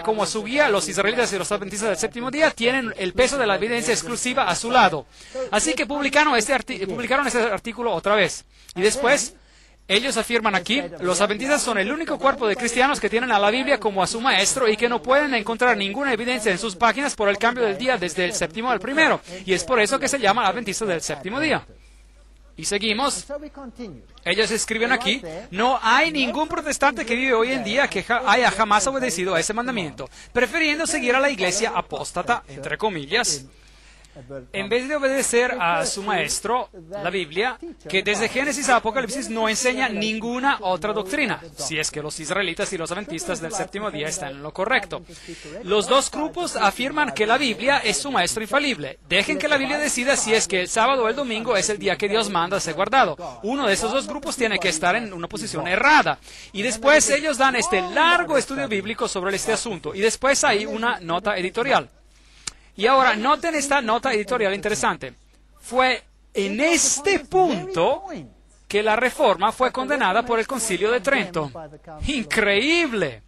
como a su guía, los israelitas y los adventistas del séptimo día tienen el peso de la evidencia exclusiva a su lado. Así que publicaron este artículo otra vez. Y después, ellos afirman aquí, los adventistas son el único cuerpo de cristianos que tienen a la Biblia como a su maestro y que no pueden encontrar ninguna evidencia en sus páginas por el cambio del día desde el séptimo al primero. Y es por eso que se llama adventista del séptimo día. Y seguimos. Ellos escriben aquí, no hay ningún protestante que vive hoy en día que haya jamás obedecido a ese mandamiento, prefiriendo seguir a la iglesia apóstata, entre comillas, en vez de obedecer a su maestro, la Biblia, que desde Génesis a Apocalipsis no enseña ninguna otra doctrina, si es que los israelitas y los adventistas del séptimo día están en lo correcto. Los dos grupos afirman que la Biblia es su maestro infalible. Dejen que la Biblia decida si es que el sábado o el domingo es el día que Dios manda ser guardado. Uno de esos dos grupos tiene que estar en una posición errada. Y después ellos dan este largo estudio bíblico sobre este asunto. Y después hay una nota editorial. Y ahora, noten esta nota editorial interesante. Fue en este punto que la Reforma fue condenada por el Concilio de Trento. ¡Increíble!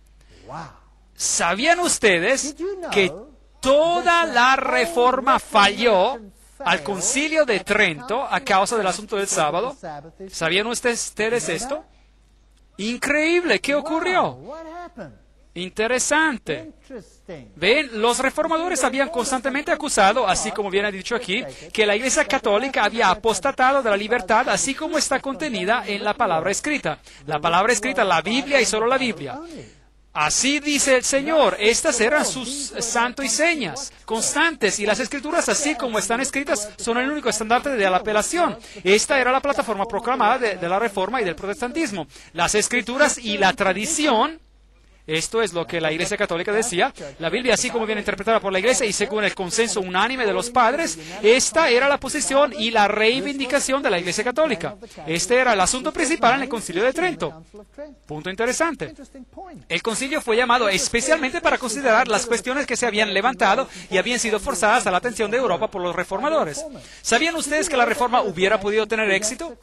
¿Sabían ustedes que toda la Reforma falló al Concilio de Trento a causa del asunto del sábado? ¿Sabían ustedes esto? ¡Increíble! ¿Qué ocurrió? Interesante. Ven, los reformadores habían constantemente acusado, así como viene dicho aquí, que la Iglesia Católica había apostatado de la libertad, así como está contenida en la palabra escrita. La palabra escrita, la Biblia y solo la Biblia. Así dice el Señor, estas eran sus santos y señas constantes, y las Escrituras, así como están escritas, son el único estandarte de la apelación. Esta era la plataforma proclamada de la Reforma y del protestantismo. Las Escrituras y la tradición. Esto es lo que la Iglesia Católica decía. La Biblia, así como viene interpretada por la Iglesia y según el consenso unánime de los padres, esta era la posición y la reivindicación de la Iglesia Católica. Este era el asunto principal en el Concilio de Trento. Punto interesante. El concilio fue llamado especialmente para considerar las cuestiones que se habían levantado y habían sido forzadas a la atención de Europa por los reformadores. ¿Sabían ustedes que la Reforma hubiera podido tener éxito?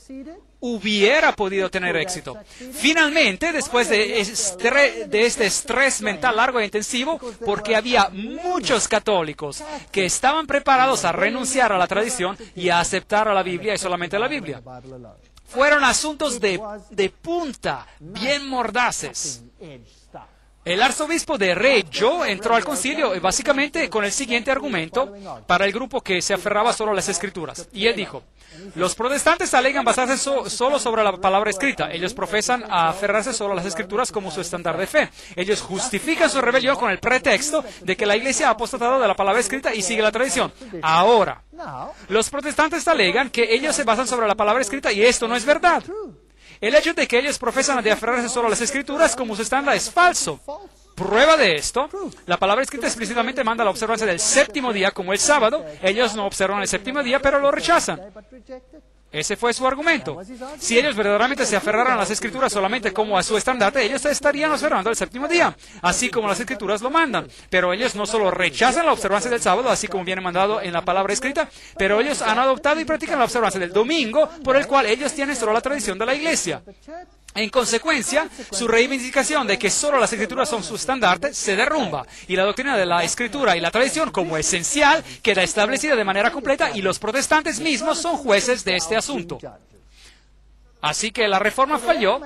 Hubiera podido tener éxito. Finalmente, después de este estrés mental largo e intensivo, porque había muchos católicos que estaban preparados a renunciar a la tradición y a aceptar a la Biblia y solamente a la Biblia. Fueron asuntos de punta, bien mordaces. El arzobispo de Reggio entró al concilio básicamente con el siguiente argumento para el grupo que se aferraba solo a las Escrituras. Y él dijo, los protestantes alegan basarse solo sobre la palabra escrita. Ellos profesan a aferrarse solo a las Escrituras como su estándar de fe. Ellos justifican su rebelión con el pretexto de que la Iglesia ha apostatado de la palabra escrita y sigue la tradición. Ahora, los protestantes alegan que ellos se basan sobre la palabra escrita y esto no es verdad. El hecho de que ellos profesan de aferrarse solo a las Escrituras como su estándar es falso. Prueba de esto, la palabra escrita explícitamente manda la observancia del séptimo día como el sábado. Ellos no observan el séptimo día, pero lo rechazan. Ese fue su argumento. Si ellos verdaderamente se aferraran a las Escrituras solamente como a su estandarte, ellos estarían observando el séptimo día, así como las Escrituras lo mandan. Pero ellos no solo rechazan la observancia del sábado, así como viene mandado en la palabra escrita, pero ellos han adoptado y practican la observancia del domingo, por el cual ellos tienen solo la tradición de la Iglesia. En consecuencia, su reivindicación de que solo las Escrituras son su estandarte se derrumba, y la doctrina de la Escritura y la tradición como esencial queda establecida de manera completa, y los protestantes mismos son jueces de este asunto. Así que la Reforma falló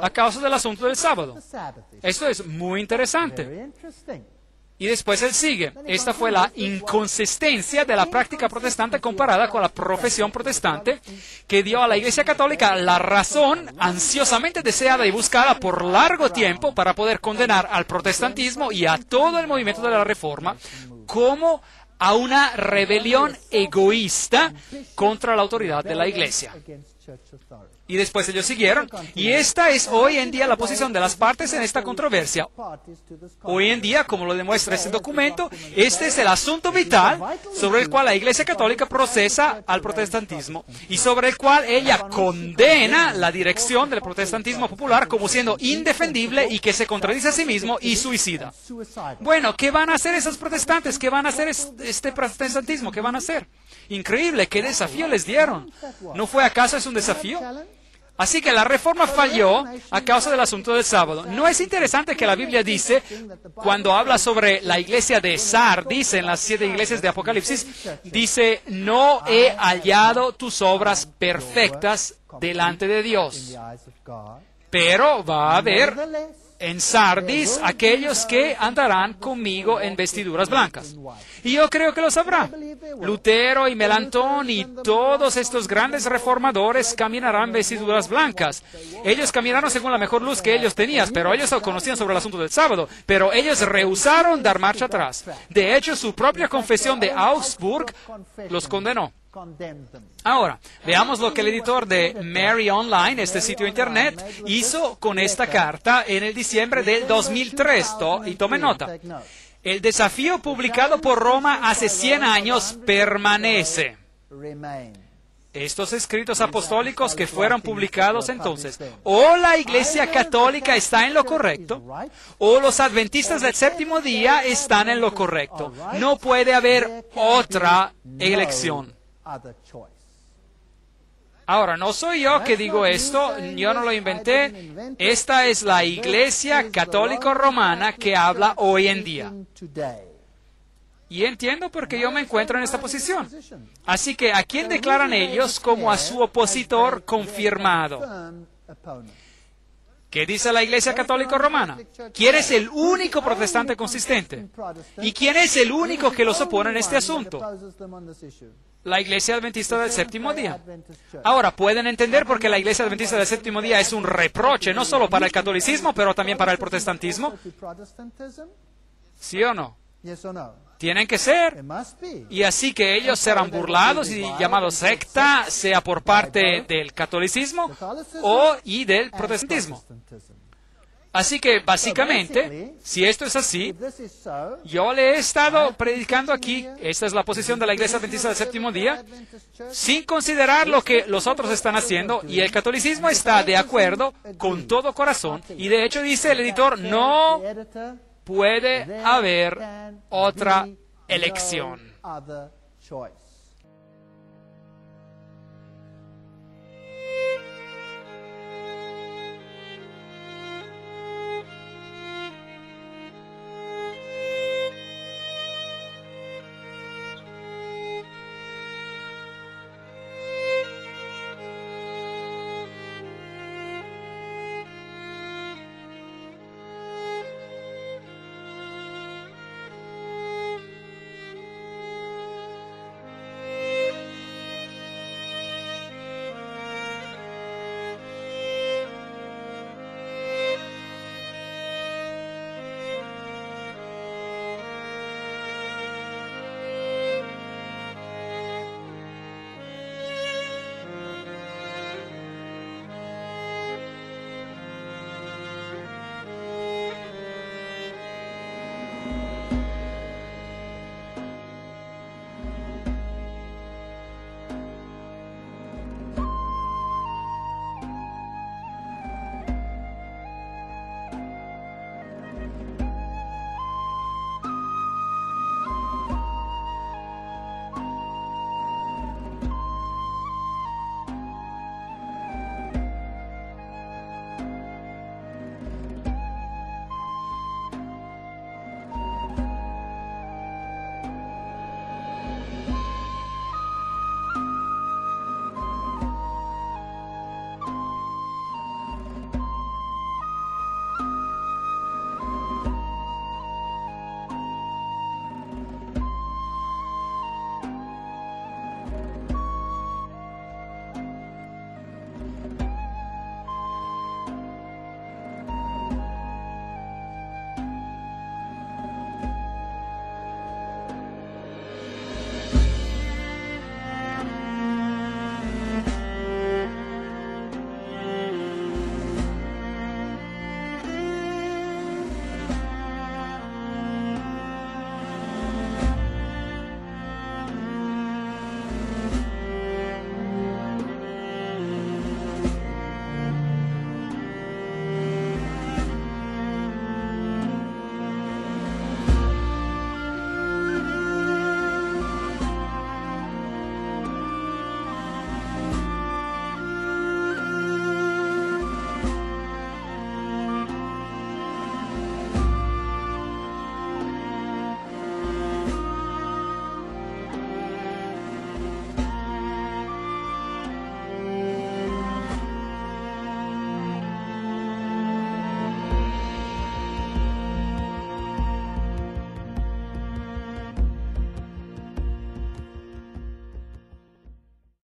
a causa del asunto del sábado. Esto es muy interesante. Y después él sigue. Esta fue la inconsistencia de la práctica protestante comparada con la profesión protestante que dio a la Iglesia Católica la razón ansiosamente deseada y buscada por largo tiempo para poder condenar al protestantismo y a todo el movimiento de la Reforma como a una rebelión egoísta contra la autoridad de la Iglesia. Y después ellos siguieron, y esta es hoy en día la posición de las partes en esta controversia. Hoy en día, como lo demuestra este documento, este es el asunto vital sobre el cual la Iglesia Católica procesa al protestantismo y sobre el cual ella condena la dirección del protestantismo popular como siendo indefendible y que se contradice a sí mismo y suicida. Bueno, ¿qué van a hacer esos protestantes? ¿Qué van a hacer este protestantismo? ¿Qué van a hacer? Increíble, ¿qué desafío les dieron? ¿No fue acaso es un desafío? Así que la reforma falló a causa del asunto del sábado. ¿No es interesante que la Biblia dice, cuando habla sobre la iglesia de Sardis, en las 7 iglesias de Apocalipsis, dice, no he hallado tus obras perfectas delante de Dios, pero va a haber en Sardis aquellos que andarán conmigo en vestiduras blancas? Y yo creo que lo sabrá. Lutero y Melanchthon y todos estos grandes reformadores caminarán vestiduras blancas. Ellos caminaron según la mejor luz que ellos tenían, pero ellos conocían sobre el asunto del sábado, pero ellos rehusaron dar marcha atrás. De hecho, su propia confesión de Augsburg los condenó. Ahora, veamos lo que el editor de Mary Online, este sitio internet, hizo con esta carta en el diciembre del 2003. Y tome nota. El desafío publicado por Roma hace 100 años permanece. Estos escritos apostólicos que fueron publicados entonces, o la Iglesia Católica está en lo correcto, o los adventistas del séptimo día están en lo correcto. No puede haber otra elección. Ahora, no soy yo que digo esto, yo no lo inventé. Esta es la Iglesia Católica Romana que habla hoy en día. Y entiendo por qué yo me encuentro en esta posición. Así que, ¿a quién declaran ellos como a su opositor confirmado? ¿Qué dice la Iglesia Católica Romana? ¿Quién es el único protestante consistente? ¿Y quién es el único que los opone en este asunto? La Iglesia Adventista del Séptimo Día. Ahora, pueden entender por qué la Iglesia Adventista del Séptimo Día es un reproche, no solo para el catolicismo, pero también para el protestantismo. ¿Sí o no? Tienen que ser. Y así que ellos serán burlados y llamados secta, sea por parte del catolicismo y del protestantismo. Así que, básicamente, si esto es así, yo le he estado predicando aquí, esta es la posición de la Iglesia Adventista del Séptimo Día, sin considerar lo que los otros están haciendo, y el catolicismo está de acuerdo con todo corazón, y de hecho dice el editor, no puede haber otra elección.